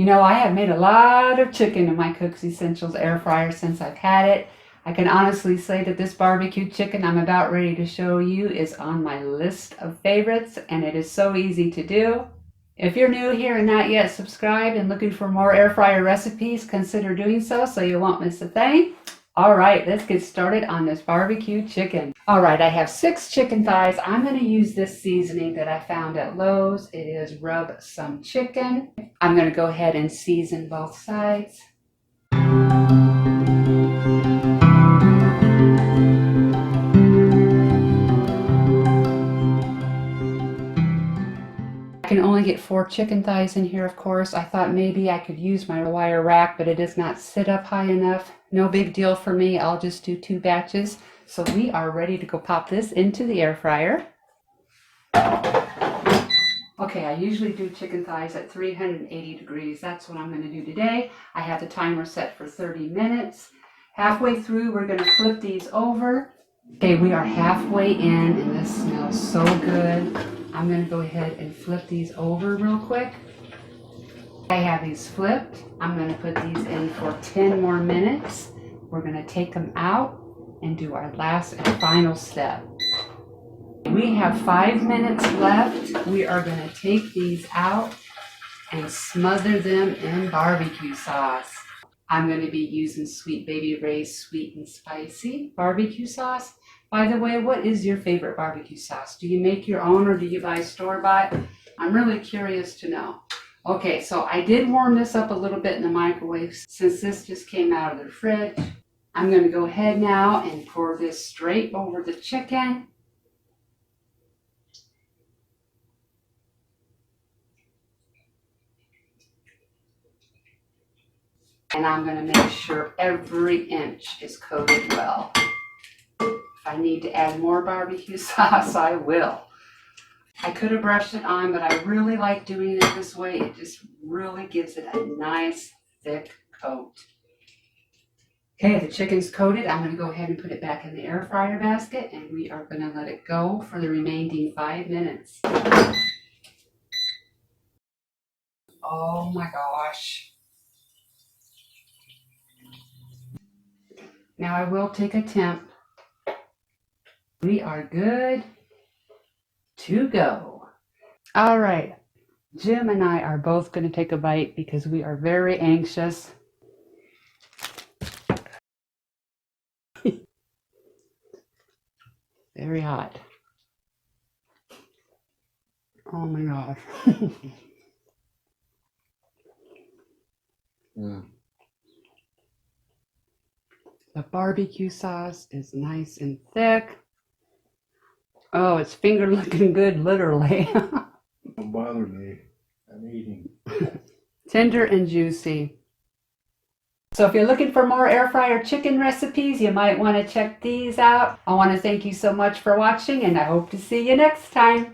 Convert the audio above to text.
You know, I have made a lot of chicken in my Cook's Essentials air fryer since I've had it. I can honestly say that this barbecue chicken I'm about ready to show you is on my list of favorites, and it is so easy to do. If you're new here and not yet subscribed and looking for more air fryer recipes, consider doing so you won't miss a thing. All right, let's get started on this barbecue chicken. All right, I have 6 chicken thighs. I'm going to use this seasoning that I found at Lowe's. It is Rub Some Chicken. I'm going to go ahead and season both sides. I can only get 4 chicken thighs in here, of course. I thought maybe I could use my wire rack, but it does not sit up high enough. No big deal for me. I'll just do 2 batches. So we are ready to go pop this into the air fryer. Okay, I usually do chicken thighs at 380 degrees. That's what I'm going to do today. I have the timer set for 30 minutes. Halfway through, we're going to flip these over. Okay, we are halfway in and this smells so good. I'm going to go ahead and flip these over real quick. I have these flipped. I'm going to put these in for 10 more minutes. We're going to take them out and do our last and final step. We have 5 minutes left. We are going to take these out and smother them in barbecue sauce. I'm going to be using Sweet Baby Ray's sweet and spicy barbecue sauce. By the way, what is your favorite barbecue sauce? Do you make your own or do you buy store-bought? I'm really curious to know. Okay, so I did warm this up a little bit in the microwave since this just came out of the fridge. I'm going to go ahead now and pour this straight over the chicken. And I'm going to make sure every inch is coated well. If I need to add more barbecue sauce, I will. I could have brushed it on, but I really like doing it this way. It just really gives it a nice thick coat. Okay, the chicken's coated. I'm going to go ahead and put it back in the air fryer basket, and we are going to let it go for the remaining 5 minutes. Oh my gosh. Now I will take a temp. We are good to go. All right, Jim and I are both going to take a bite because we are very anxious. Very hot. Oh my gosh. The barbecue sauce is nice and thick. Oh, it's finger looking good, literally. Don't bother me. I'm eating. Tender and juicy. So if you're looking for more air fryer chicken recipes, you might want to check these out. I want to thank you so much for watching, and I hope to see you next time.